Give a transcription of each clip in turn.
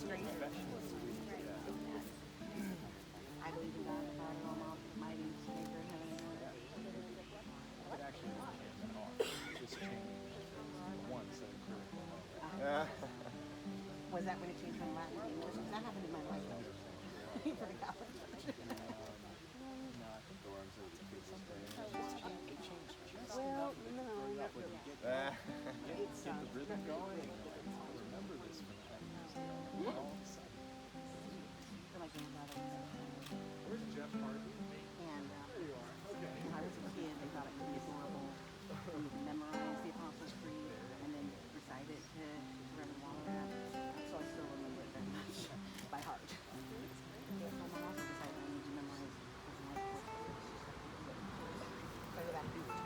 strangers. I believe in God, the Father, Almighty, Maker of heaven and earth. It actually just changed one set of curriculum. Was that when it changed from Latin to English? Because that happened in my life for the Catholic Church. No, I think the ones that the kids stay in. It changed just Well, enough to no, throw you not off when really. you get the rhythm going. And you're like, I remember this from 10 years ago. And all of a sudden, For my grandfather. where's Jeff Hardy? And There you are. Okay. when I was a kid, they thought it would be adorable for me to memorize the Apostles' Creed and then recite it to Reverend Waller. So I still remember it very much by heart. My mom also decided I need to memorize his life work. So I go back and do it.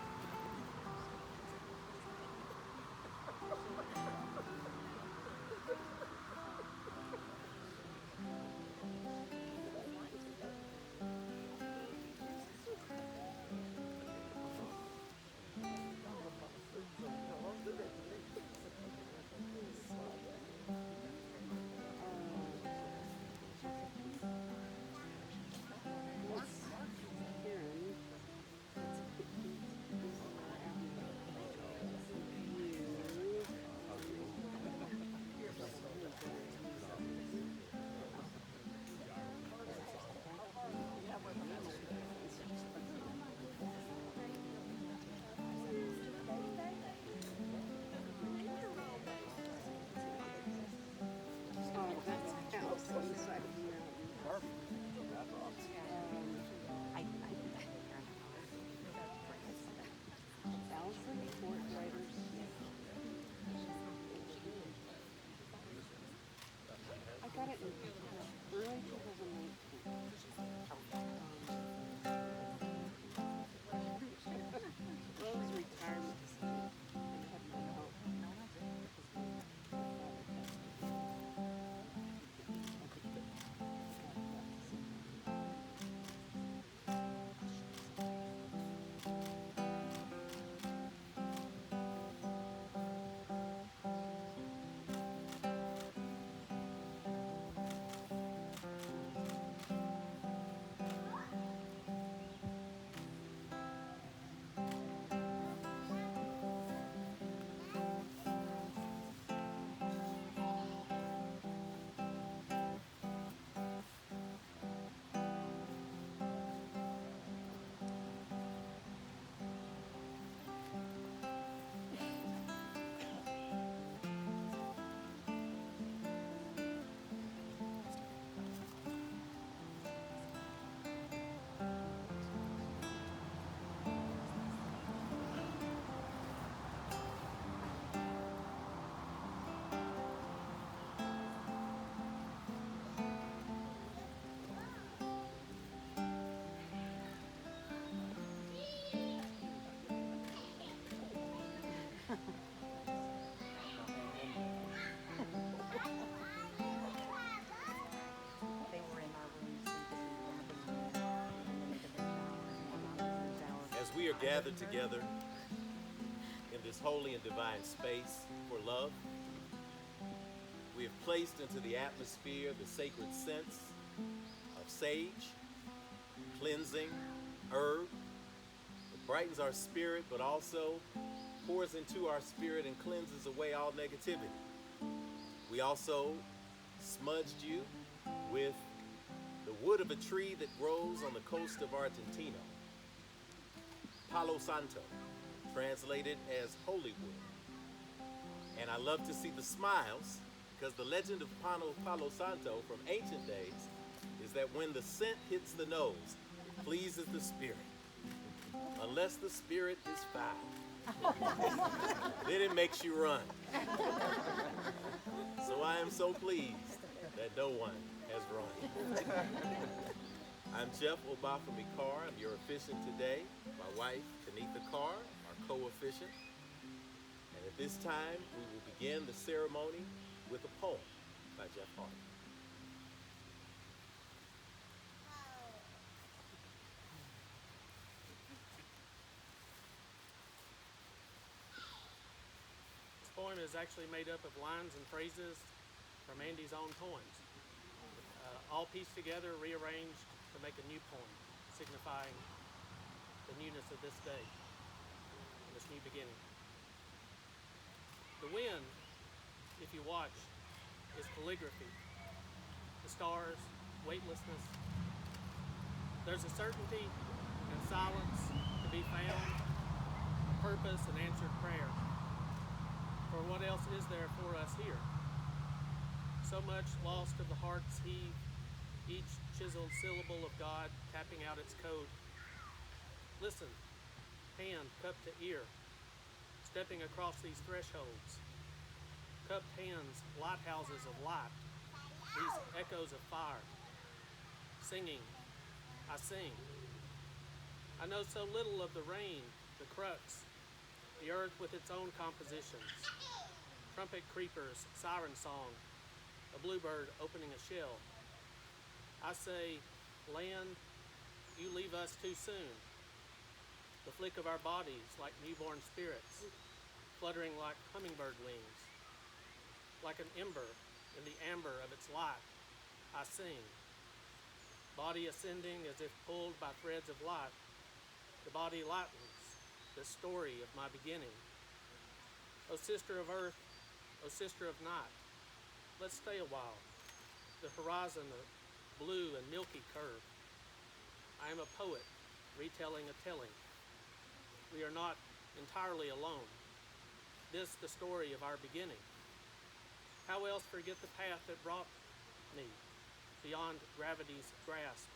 I got it in early 2019. Well, it was retirement. I had no help. They were in our room sleeping. As we are gathered together in this holy and divine space for love, we have placed into the atmosphere the sacred scents of sage, cleansing, herb. It brightens our spirit, but also pours into our spirit and cleanses away all negativity. We also smudged you with the wood of a tree that grows on the coast of Argentina, Palo Santo, translated as holy wood. And I love to see the smiles, because the legend of Palo Santo from ancient days is that when the scent hits the nose, it pleases the spirit. Unless the spirit is foul, then it makes you run. So I am so pleased that no one has run. I'm Jeff Obafemi Carr. I'm your officiant today. My wife, Tanitha Carr, our co-officiant. And at this time, we will begin the ceremony with a poem by Jeff Hardy. This poem is actually made up of lines and phrases from Andy's own poems, all pieced together, rearranged to make a new poem, signifying the newness of this day, and this new beginning. The wind, if you watch, is calligraphy. The stars, weightlessness. There's a certainty and silence to be found, a purpose and answered prayer. For what else is there for us here? So much lost of the heart's heave, each chiseled syllable of God tapping out its code. Listen, hand cupped to ear, stepping across these thresholds. Cupped hands, lighthouses of light, these echoes of fire. Singing, I sing. I know so little of the rain, the crux, the earth with its own compositions. Trumpet creepers, siren song, a bluebird opening a shell. I say, land, you leave us too soon. The flick of our bodies like newborn spirits, fluttering like hummingbird wings. Like an ember in the amber of its light, I sing. Body ascending as if pulled by threads of light, the body lightens, the story of my beginning. O sister of earth, O sister of night, let's stay a while. The horizon of blue and milky curve. I am a poet, retelling a telling. We are not entirely alone. This the story of our beginning. How else forget the path that brought me beyond gravity's grasp?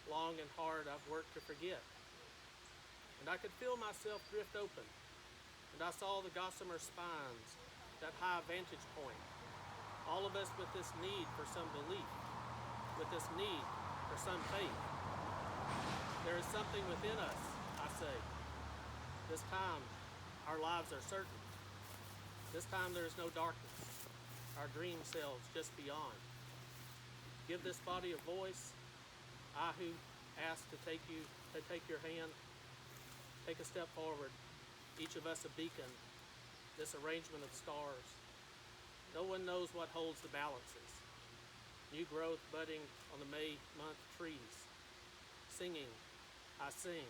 Long and hard I've worked to forget. And I could feel myself drift open, and I saw the gossamer spines, that high vantage point. All of us with this need for some belief, with this need for some faith. There is something within us, I say. This time, our lives are certain. This time there is no darkness. Our dream selves just beyond. Give this body a voice. I who ask to take your hand, take a step forward. Each of us a beacon. This arrangement of stars. No one knows what holds the balances. New growth budding on the May month trees. Singing, I sing.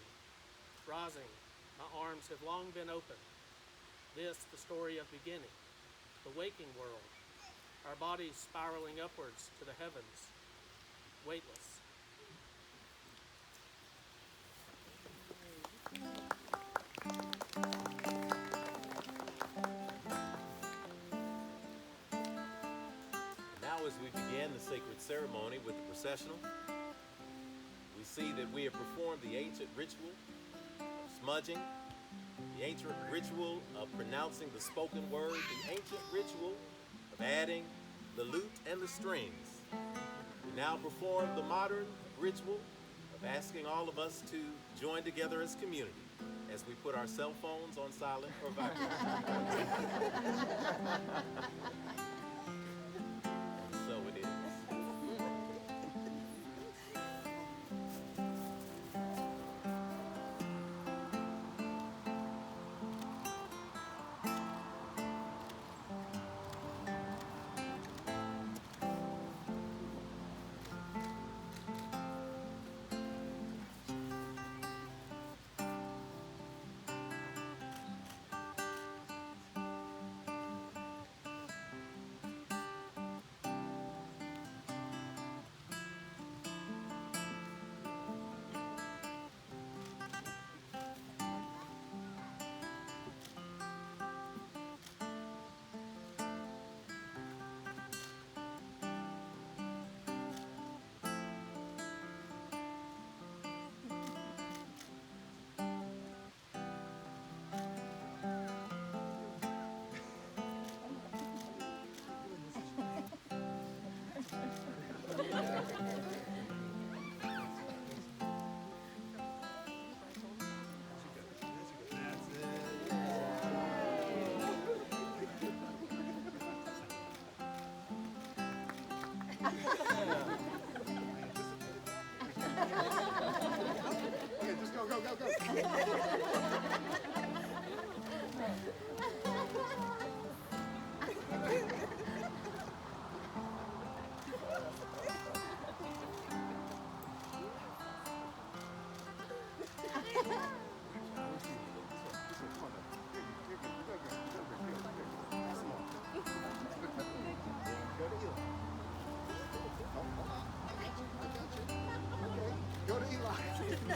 Rising, my arms have long been open. This the story of beginning. The waking world. Our bodies spiraling upwards to the heavens, weightless. Now as we begin the sacred ceremony with the processional, we see that we have performed the ancient ritual of smudging, the ancient ritual of pronouncing the spoken word, the ancient ritual of adding the lute and the strings. We now perform the modern ritual of asking all of us to join together as community as we put our cell phones on silent or vibrate. And so it is.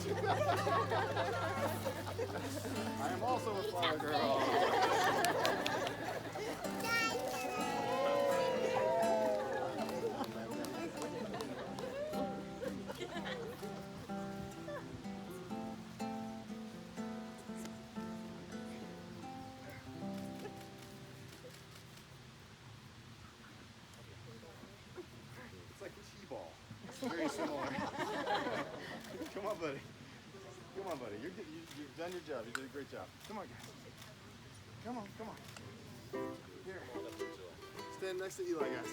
I am also a flower girl. It's like a T-ball. It's very similar. Come on, buddy. Come on, buddy. You've done your job. You did a great job. Come on, guys. Come on, come on. Here. Stand next to Eli, guys.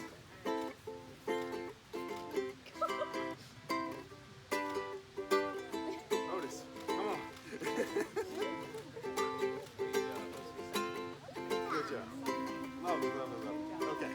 Otis, come on. Good job. Lovely, lovely, lovely. Okay.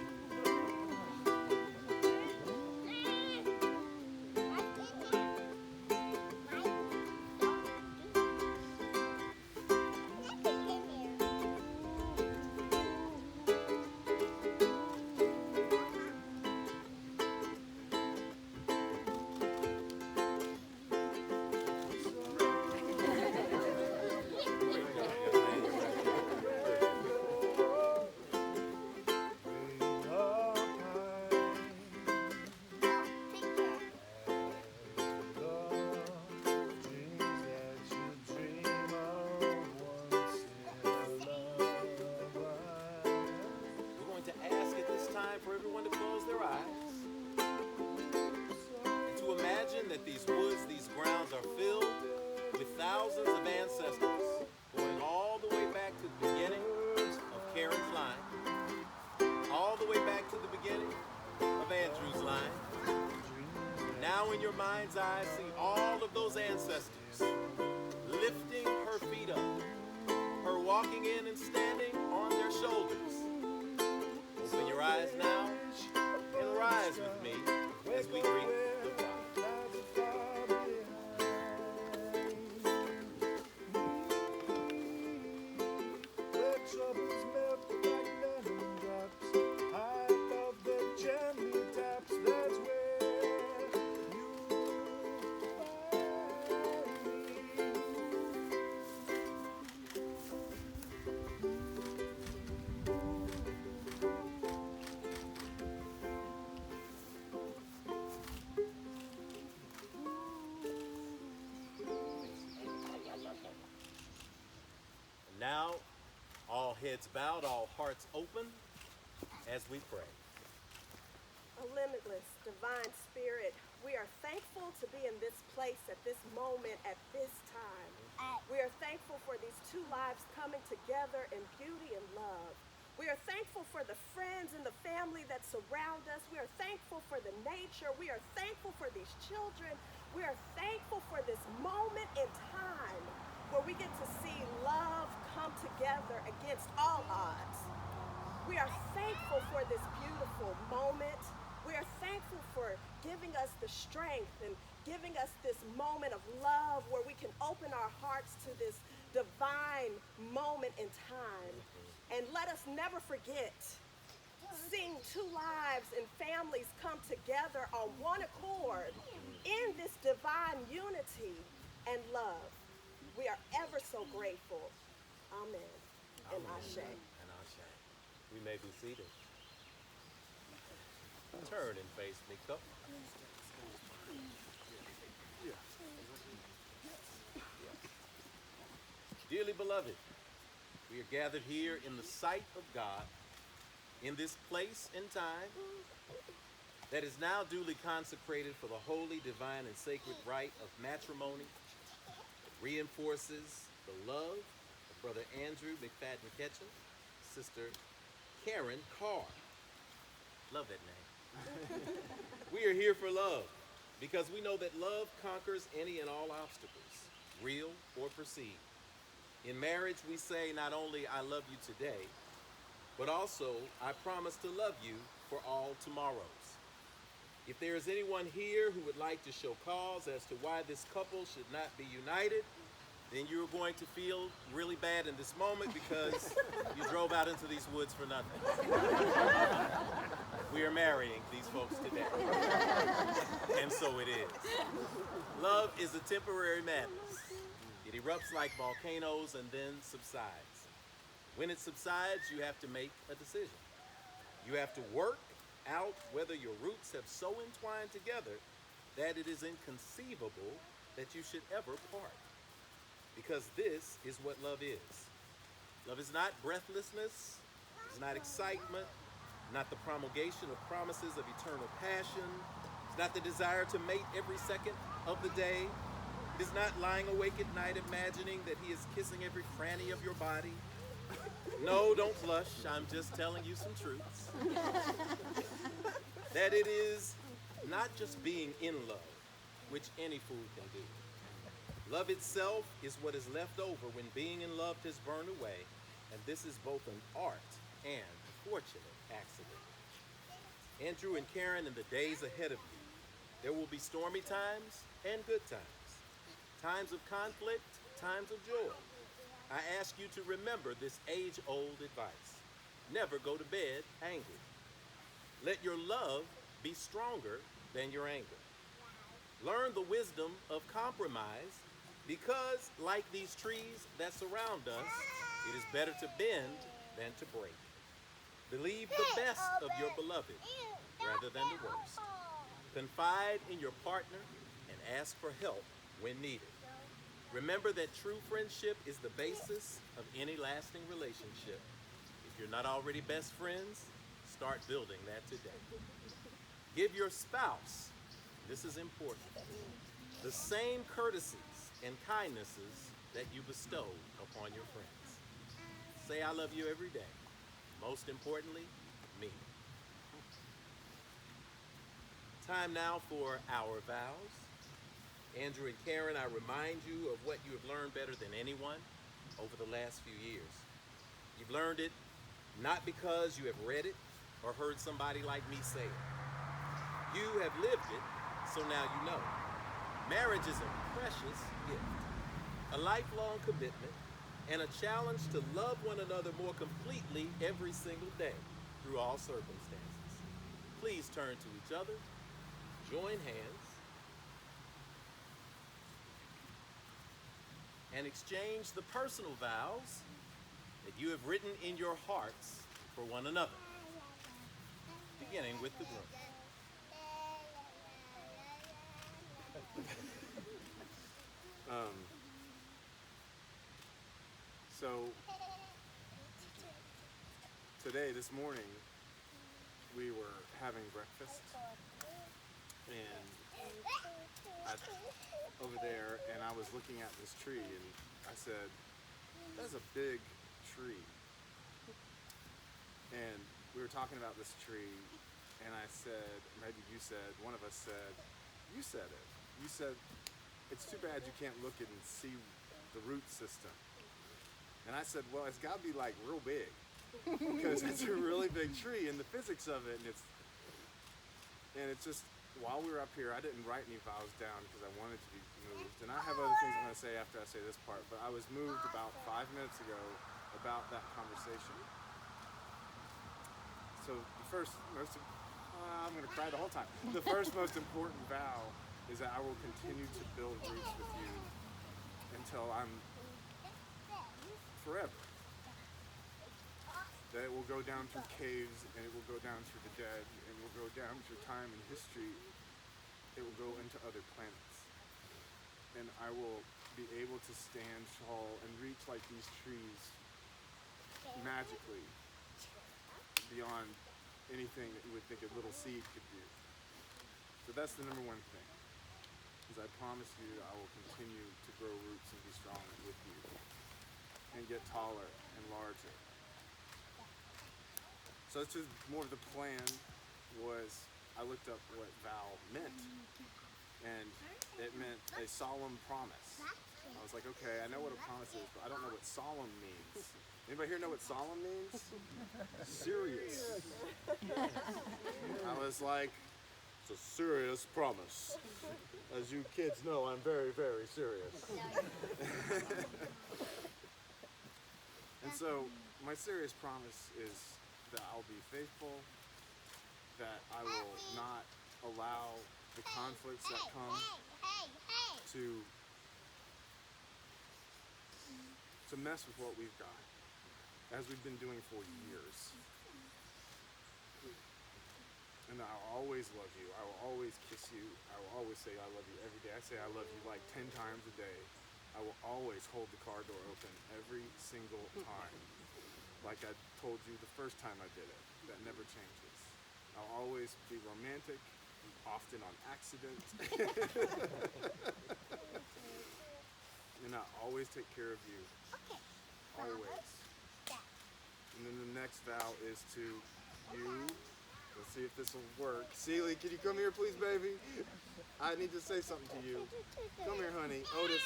For everyone to close their eyes and to imagine that these woods, these grounds are filled with thousands of ancestors going all the way back to the beginning of Karen's line, all the way back to the beginning of Andrew's line. Now in your mind's eye, see all of those ancestors lifting her feet up, her walking in and standing on their shoulders. Open your eyes now and rise with me as we greet the bride. Where troubles melt like lemon drops, high above the chimney tops, that's where you Now, all heads bowed, all hearts open, as we pray. A limitless divine spirit, we are thankful to be in this place at this moment, at this time. We are thankful for these two lives coming together in beauty and love. We are thankful for the friends and the family that surround us. We are thankful for the nature. We are thankful for these children. We are thankful for this moment in time where we get to see love come together against all odds. We are thankful for this beautiful moment. We are thankful for giving us the strength and giving us this moment of love where we can open our hearts to this divine moment in time. And let us never forget, seeing two lives and families come together on one accord in this divine unity and love. We are ever so grateful. Amen. And Ashe. And Ashe. We may be seated. Turn and face me, couple. Dearly beloved, we are gathered here in the sight of God, in this place and time that is now duly consecrated for the holy, divine, and sacred rite of matrimony. It reinforces the love of Brother Andrew McFadyen-Ketchum, Sister Karen Carr. Love that name. We are here for love because we know that love conquers any and all obstacles, real or perceived. In marriage, we say not only I love you today, but also I promise to love you for all tomorrows. If there is anyone here who would like to show cause as to why this couple should not be united, then you're going to feel really bad in this moment because you drove out into these woods for nothing. We we're marrying these folks today. And so it is. Love is a temporary madness. It erupts like volcanoes and then subsides. When it subsides, you have to make a decision. You have to work out whether your roots have so entwined together that it is inconceivable that you should ever part. Because this is what love is. Love is not breathlessness, it's not excitement, not the promulgation of promises of eternal passion, it's not the desire to mate every second of the day, it is not lying awake at night imagining that he is kissing every cranny of your body. No, don't blush, I'm just telling you some truths. That it is not just being in love, which any fool can do. Love itself is what is left over when being in love has burned away, and this is both an art and a fortunate accident. Andrew and Karen, in the days ahead of you, there will be stormy times and good times, times of conflict, times of joy. I ask you to remember this age-old advice. Never go to bed angry. Let your love be stronger than your anger. Learn the wisdom of compromise because, like these trees that surround us, it is better to bend than to break. Believe the best of your beloved rather than the worst. Confide in your partner and ask for help when needed. Remember that true friendship is the basis of any lasting relationship. If you're not already best friends, start building that today. Give your spouse, this is important, the same courtesies and kindnesses that you bestow upon your friends. Say I love you every day. Most importantly, me. Time now for our vows. Andrew and Karen, I remind you of what you have learned better than anyone over the last few years. You've learned it not because you have read it or heard somebody like me say it. You have lived it, so now you know. Marriage is a precious gift, a lifelong commitment, and a challenge to love one another more completely every single day through all circumstances. Please turn to each other, join hands, and exchange the personal vows that you have written in your hearts for one another, beginning with the groom. So today, this morning, we were having breakfast, and over there, and I was looking at this tree, and I said, "That's a big tree." And we were talking about this tree, and I said, maybe you said, one of us said, you said it. You said, "It's too bad you can't look at and see the root system." And I said, well, it's got to be like real big because it's a really big tree and the physics of it. And it's just, while we were up here, I didn't write any vows down because I wanted to be moved. And I have other things I'm going to say after I say this part, but I was moved about 5 minutes ago about that conversation. So the first I'm going to cry the whole time. The first most important vow is that I will continue to build roots with you until I'm forever. That it will go down through caves, and it will go down through the dead, and it will go down through time and history. It will go into other planets. And I will be able to stand tall and reach like these trees magically beyond anything that you would think a little seed could do. So that's the number one thing, is I promise you I will continue to grow roots and be strong with you and get taller and larger. So it's just more of the plan was I looked up what vow meant, and it meant a solemn promise. I was like, okay, I know what a promise is, but I don't know what solemn means. Anybody here know what solemn means? Serious. I was like, it's a serious promise. As you kids know, I'm very, very serious. And so my serious promise is that I'll be faithful that I will not allow the conflicts that come to mess with what we've got, as we've been doing for years. And I'll always love you. I will always kiss you. I will always say I love you every day. I say I love you like 10 times a day. I will always hold the car door open every single time. Like I told you the first time I did it. That never changes. I'll always be romantic, often on accident. And I always take care of you. Always. And then the next vow is to you. Let's see if this will work. Celie, can you come here please, baby? I need to say something to you. Come here, honey. Otis,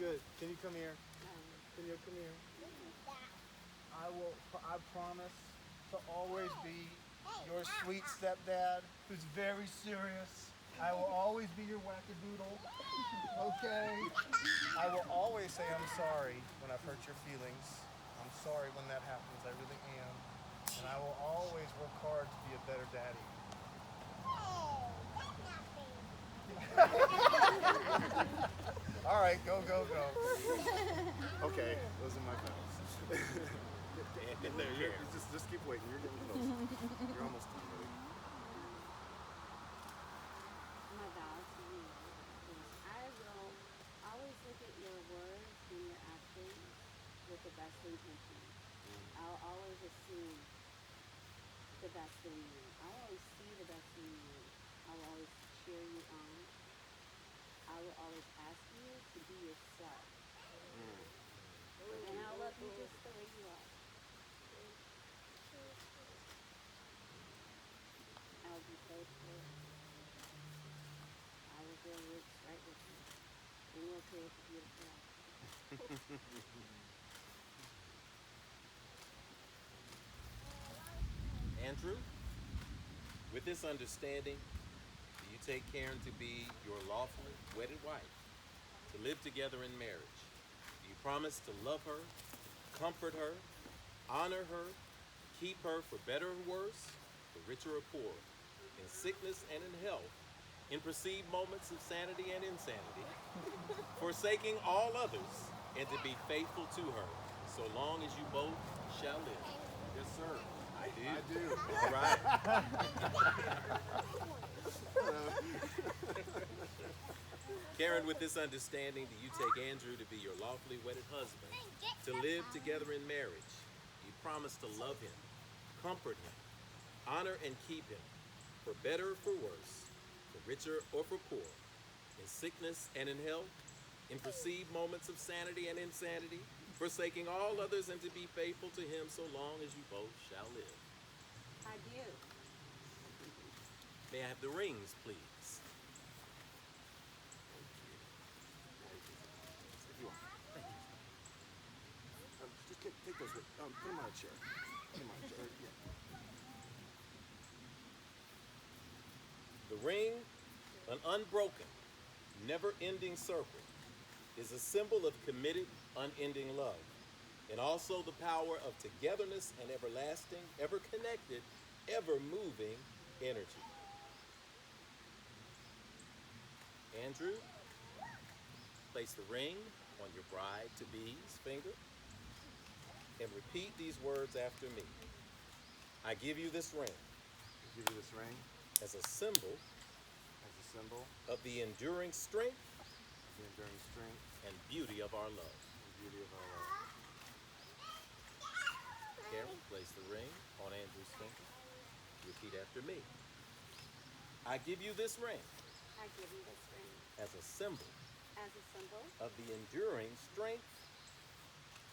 good. Can you come here? Can you come here? I promise to always be your sweet stepdad who's very serious. I will always be your wackadoodle. Okay? I will always say I'm sorry when I've hurt your feelings. I'm sorry when that happens. I really am. And I will always work hard to be a better daddy. All right, go. Okay, those are my vows. Just keep waiting. You're getting close. You're almost done, buddy. My vow to you is I will always look at your words and your actions with the best intention. I'll always assume the best in you. I'll always see the best in you. I will always cheer you on. I will always ask you to be yourself. And I'll love you just the way you are. I'll be faithful. I will build roots right with you. And we'll create a beautiful life. Andrew, with this understanding, do you take Karen to be your lawfully wedded wife, to live together in marriage? Do you promise to love her, comfort her, honor her, keep her for better or worse, for richer or poor, in sickness and in health, in perceived moments of sanity and insanity, forsaking all others, and to be faithful to her, so long as you both shall live? Yes, sir. I do. I do. All right. Karen, with this understanding, do you take Andrew to be your lawfully wedded husband, to live together in marriage? Do you promise to love him, comfort him, honor and keep him, for better or for worse, for richer or for poor, in sickness and in health, in perceived moments of sanity and insanity, forsaking all others, and to be faithful to him so long as you both shall live? I do. May I have the rings, please? If you want. Thank you. Just take those with. Put them on a chair. Put them on a chair. Yeah. The ring, an unbroken, never-ending circle, is a symbol of committed, unending love, and also the power of togetherness and everlasting, ever-connected, ever-moving energy. Andrew, place the ring on your bride-to-be's finger and repeat these words after me. I give you this ring I give you this ring as a symbol as a symbol of the enduring strength of the enduring strength and beauty of our love. and beauty of our love. Karen, place the ring on Andrew's finger. Repeat after me. I give you this ring I give you this ring as a symbol as a symbol of the enduring strength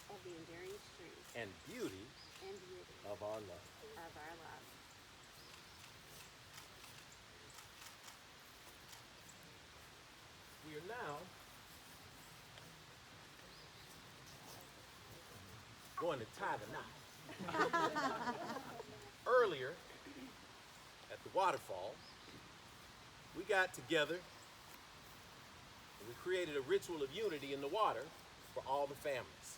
of the enduring strength and beauty and beauty of our love. of our love. We are now going to tie the knot. Earlier, at the waterfall, we got together and we created a ritual of unity in the water for all the families.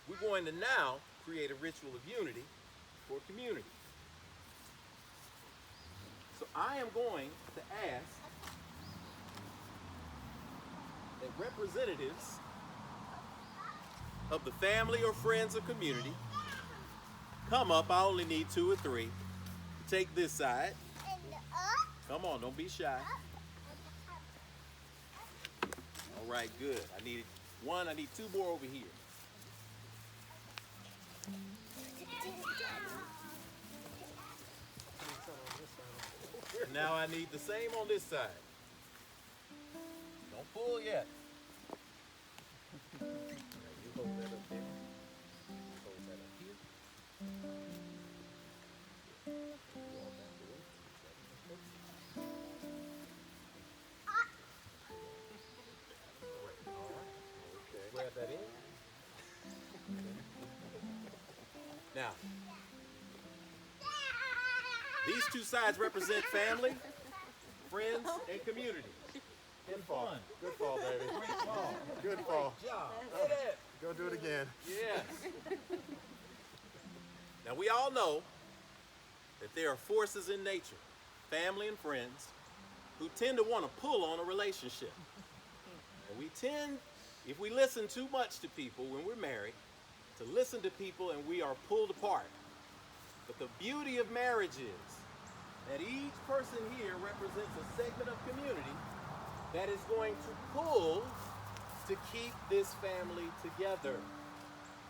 We're going to now create a ritual of unity for community. I am going to ask that representatives of the family or friends or community come up. I only need 2 or 3. Take this side. Come on, don't be shy. All right, good. I need 1. I need 2 more over here. And now I need the same on this side. Don't pull yet. Now you hold that up there. Hold that up here. Walk out the way. All right. Okay. Grab that in. Now, these 2 sides represent family, friends, and community. And fun. Good fall, baby. Great fall. Good fall. Great job. Hit it. Go do it again. Yes. Now we all know that there are forces in nature, family and friends, who tend to want to pull on a relationship. And we tend, if we listen too much to people when we're married, to listen to people and we are pulled apart. But the beauty of marriage is that each person here represents a segment of community that is going to pull to keep this family together.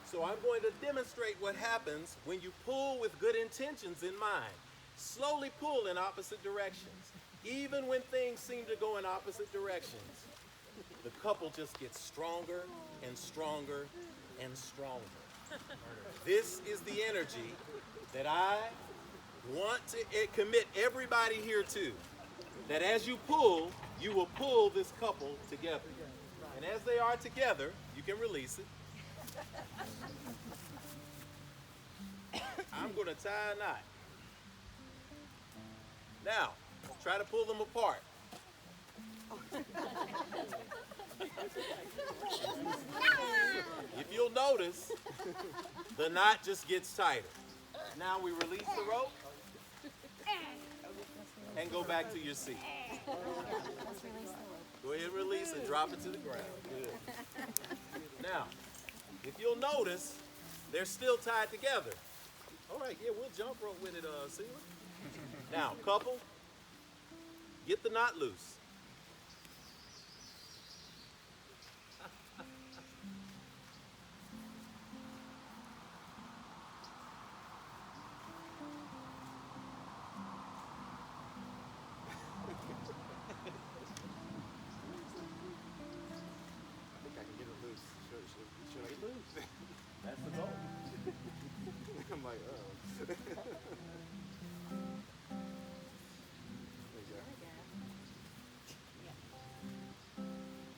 So I'm going to demonstrate what happens when you pull with good intentions in mind. Slowly pull in opposite directions. Even when things seem to go in opposite directions, the couple just gets stronger and stronger and stronger. This is the energy that I want to commit everybody here to. That as you pull, you will pull this couple together. And as they are together, you can release it. I'm going to tie a knot. Now, try to pull them apart. If you'll notice, the knot just gets tighter. Now we release the rope and go back to your seat. Go ahead and release and drop it to the ground. Good. Now, if you'll notice, they're still tied together. All right, yeah, we'll jump rope with it, Sealer. Now, couple, get the knot loose. That's the goal. I'm like, oh. There you go.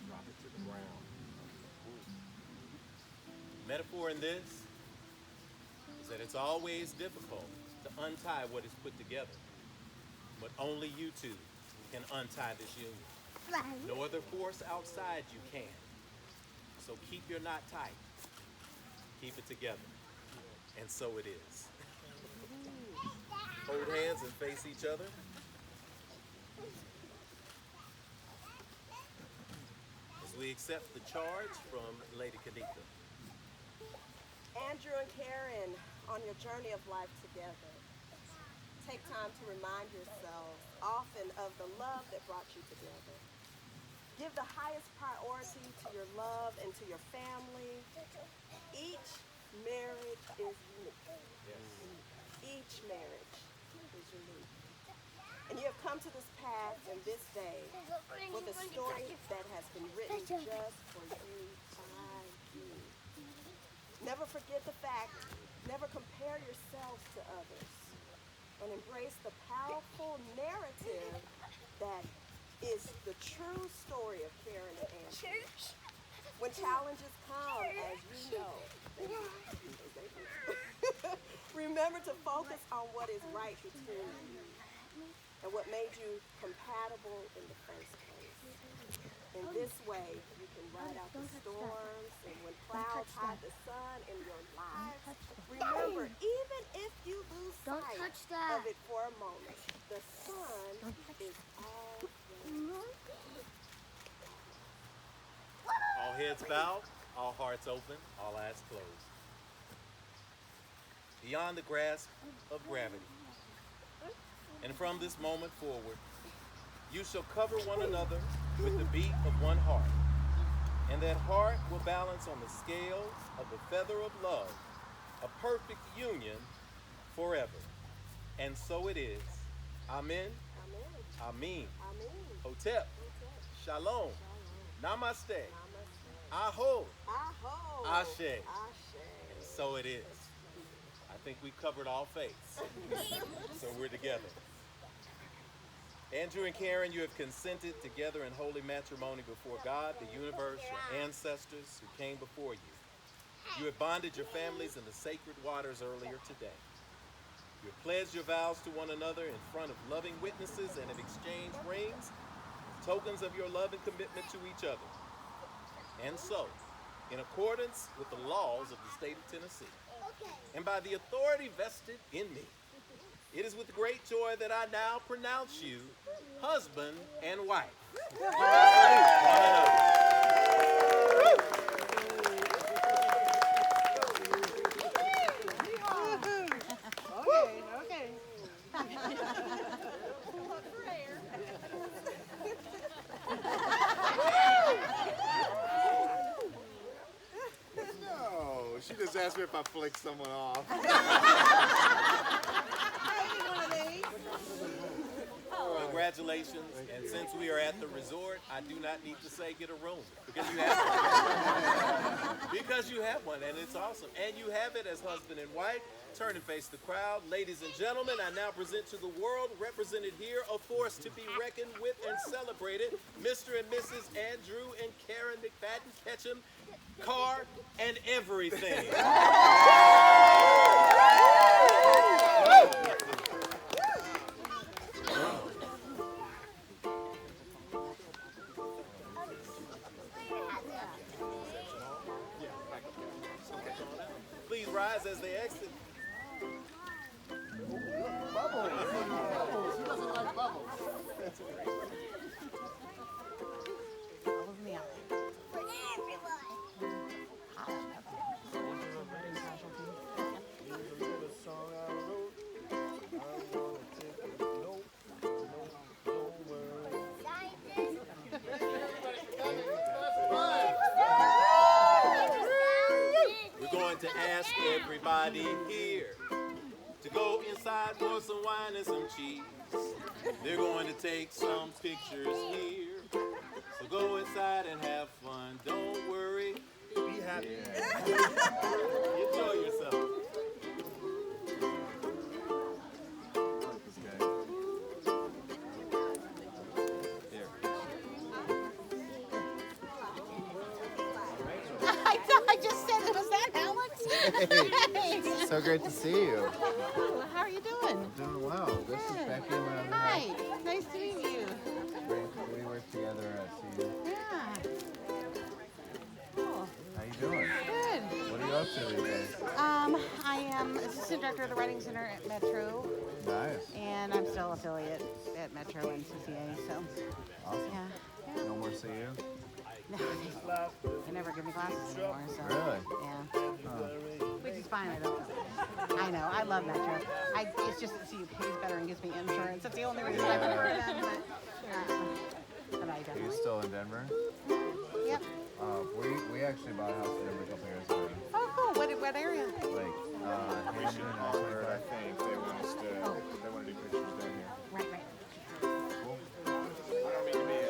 Drop it to the ground. Metaphor in this is that it's always difficult to untie what is put together. But only you two can untie this union. No other force outside you can. So keep your knot tight. Keep it together. And so it is. Hold hands and face each other. As we accept the charge from Lady Kanika. Andrew and Karen, on your journey of life together, take time to remind yourselves often of the love that brought you together. Give the highest priority to your love and to your family. Each marriage is unique. Yes. Each marriage is unique. And you have come to this path and this day with a story that has been written just for you by you. Never forget the fact, never compare yourselves to others, and embrace the powerful narrative that is the true story of Karen and Andrew. When challenges come, as you know, remember to focus on what is right between you. and what made you compatible in the first place. In this way, you can ride out the storms, and when clouds hide the sun in your lives, remember, even if you lose sight of it for a moment, the sun is always. All heads bowed, all hearts open, all eyes closed. Beyond the grasp of gravity, and from this moment forward, you shall cover one another with the beat of one heart, and that heart will balance on the scales of the feather of love, a perfect union forever. And so it is. Amen. Amen. Amen. Amen. Hotep. Shalom. Namaste. Aho. Aho. Ashe. Ashe. And so it is. I think we covered all faiths. So we're together. Andrew and Karen, you have consented together in holy matrimony before God, the universe, your ancestors who came before you. You have bonded your families in the sacred waters earlier today. You have pledged your vows to one another in front of loving witnesses and have exchanged rings, tokens of your love and commitment to each other. And so, in accordance with the laws of the state of Tennessee, and by the authority vested in me, it is with great joy that I now pronounce you husband and wife. Okay. No, she just asked me if I flicked someone off. Congratulations, and since we are at the resort, I do not need to say get a room, because you have one. Because you have one, and it's awesome. And you have it as husband and wife. Turn and face the crowd. Ladies and gentlemen, I now present to the world, represented here, a force to be reckoned with and celebrated, Mr. and Mrs. Andrew and Karen McFadyen-Ketchum, car and everything. Please rise as they exit. Bubbles. She doesn't like bubbles. Bubbles in the eye. We're going to ask everybody here to go inside for some wine and some cheese. They're going to take some pictures here. So go inside and have fun. Don't worry. Be happy. Enjoy yourself. I thought I just said it. Was that Alex? Hey. So great to see you. Oh, how are you doing? I'm doing well. This is Good. Becky. Around Hi. Nice to meet you. We work together at CU. Yeah. Cool. How you doing? Good. What are you up to these days? I am assistant director of the Writing Center at Metro, Nice. and I'm still affiliate at Metro and CCA. So, Awesome. yeah. No more CU? No, they never give me classes anymore. So, Really? yeah. Which is fine. I know. I love Metro. It's just that CU pays better and gives me insurance. That's the only reason I prefer them. But I Are you definitely. still in Denver? Yep. We actually bought a house in Denver a couple years ago. Oh, cool. What area? Like, Hampton, I think they want us to. They want to do pictures down here. Right, right. Cool. I don't mean to be a.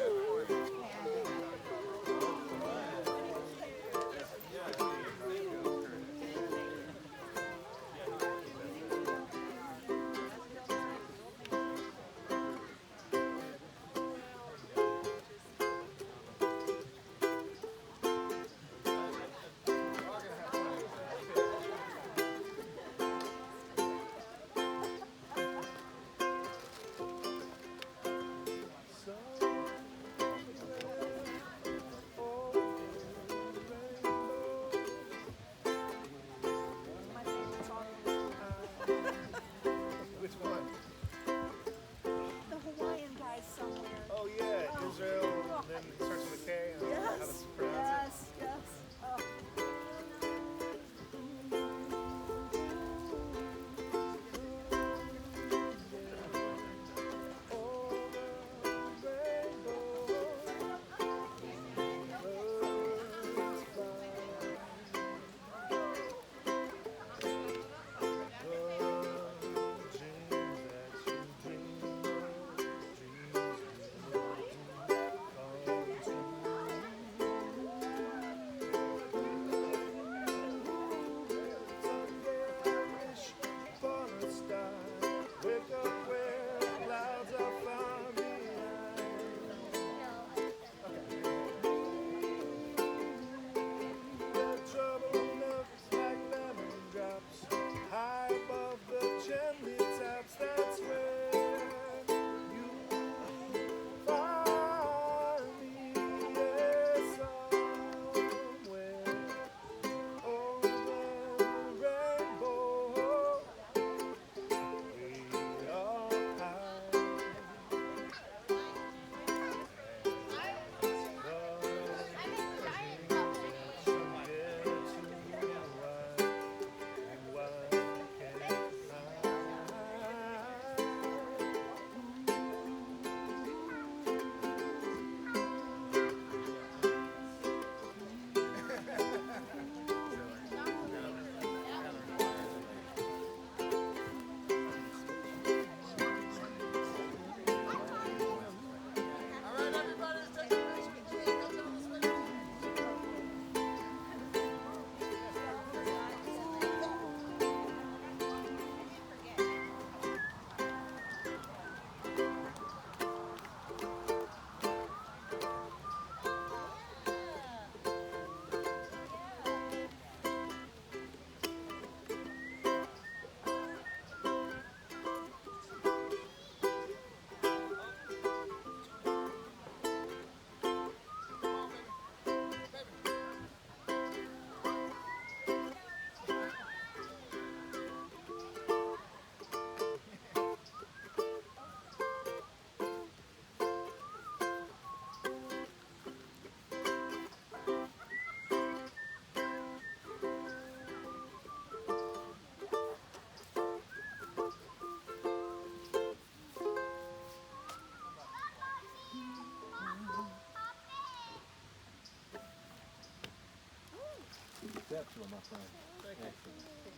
my friend. Excellent.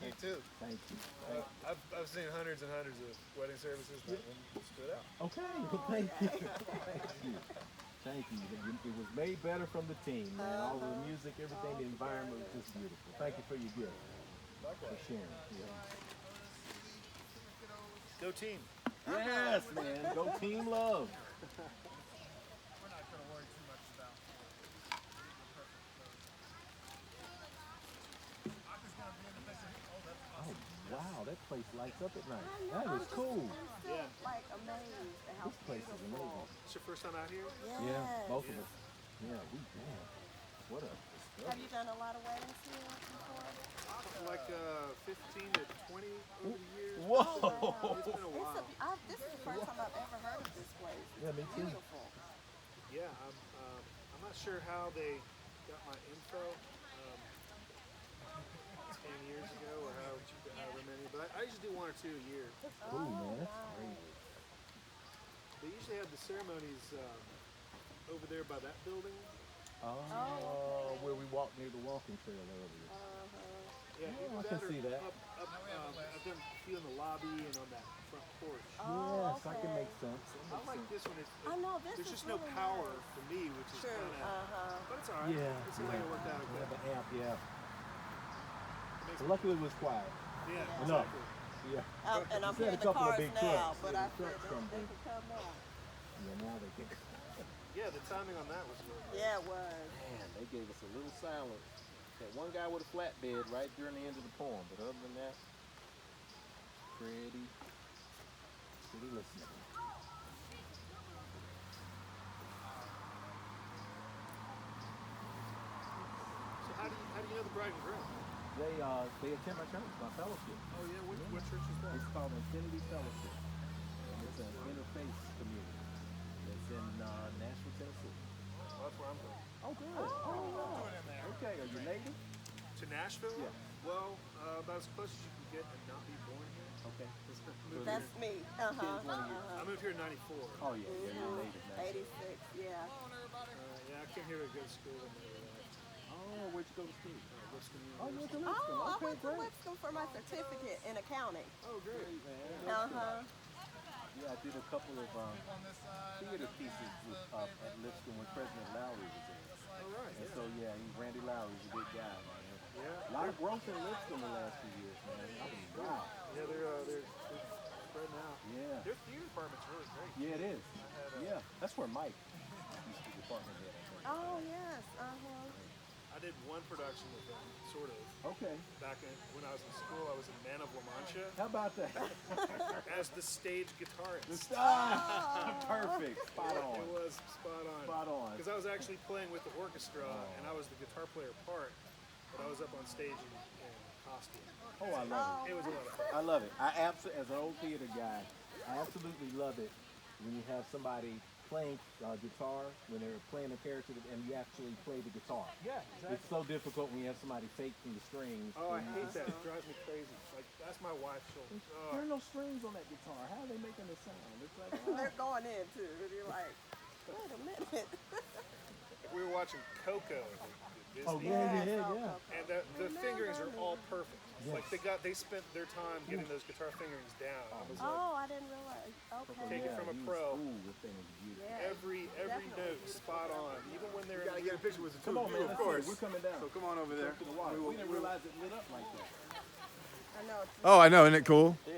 You too. Thank you. I've seen hundreds and hundreds of wedding services. That one stood out. Okay, well, thank you. Thank you. Thank you. It was made better from the team, man. All of the music, everything, the environment was just beautiful. Thank you for your gift. For sharing. Yeah. Go team. Yes, man. Go Team Love. We're not going to worry too much about the perfect clothes. I'm just going to be in the place of, oh, that's awesome. Oh, wow. That place lights up at night. That is cool. I'm still like amazed at how This place is amazing. It's your first time out here? Yeah, both of us. Yeah, we man. What a Have you done a lot of weddings here before? Like 15 to 20 over the years. Whoa! It's been a while. This is the first time I've ever heard of this place. It's Yeah, me too. beautiful. Yeah, I'm not sure how they got my info 10 years ago or however many, but I usually do one or two a year. Cool, man. That's crazy. They usually have the ceremonies over there by that building. Oh, where we walked near the walking trail earlier. Yeah, Oh, I either can that or see that. I've done a few in the lobby and on that front porch. Yes, I can make sense. I like this one. I know this There's is just no really power nice. for me, which is True. kind of. But it's all right. Yeah. It's a way to work out We okay. have an amp, yeah. But luckily it was quiet. Yeah, Enough. exactly. Yeah. And I'm We had hearing a the couple of cars big now, trucks. but Yeah, I the feel trucks they come can in. come now. Yeah, now they can. Yeah, the timing on that was really good. Yeah, it was. Man, they gave us a little silence. That one guy with a flatbed right during the end of the poem, but other than that, pretty listening. So how do you know the bride and groom? They attend my church, my fellowship. Oh yeah, what church is that? It's called Infinity Fellowship. And it's an interfaith community. It's in Nashville, Tennessee. Well, that's where I'm going. Oh, good. Oh, wow. Okay, are you native? To Nashville? Yeah. Well, about as close as you can get and not be born here. Okay. That's me. I moved here in '94. Oh, yeah, you're native now. 86, yeah. Yeah, I came here to go to school and never left. Oh, where'd you go to school? Lipscomb Oh, you University. went to Lipscomb. Oh, I Okay, went to great. Lipscomb for my certificate in accounting. Oh, great. Yeah, I did a couple of theater pieces at Lipscomb when President Lowry was there. All right. And so, yeah, Randy Lowry's a good guy, man. Yeah. A lot of growth in Lipscomb the last few years, man. I mean, wow. Yeah, they're spreading out. Yeah. Their theater department's really great. Yeah, it is. Yeah, that's where Mike used to be department head, I think. Oh, yes. I did one production with them, sort of. Okay. Back when I was in school, I was in Man of La Mancha How about that? as the stage guitarist. Perfect. Spot on. It was spot on. Spot on. Because I was actually playing with the orchestra, and I was the guitar player part, but I was up on stage in costume. Oh, I love It was a lot of fun. it. I love it. As an old theater guy, I absolutely love it when you have somebody playing guitar, when they're playing a character, and you actually play the guitar. Yeah, It's so difficult when you have somebody faking the strings. Oh, I and hate that. It drives me crazy. Like, that's my wife's shoulder. There are no strings on that guitar. How are they making the sound? It's like, They're going in, too. And you're like, wait a minute. We were watching Coco. Disney. oh, yeah. And the fingerings are all perfect. Like they spent their time getting those guitar fingerings down. I was like, Oh, I didn't realize. Okay. Take it from a he was pro. cool with things, beautiful. Yeah. every note spot on, even when they're You gotta get a picture with the two Come on, of you, man. of course. We're coming down. So come on over there. To the water. We didn't realize it lit up like that. I know. Oh, I know. Isn't it cool? It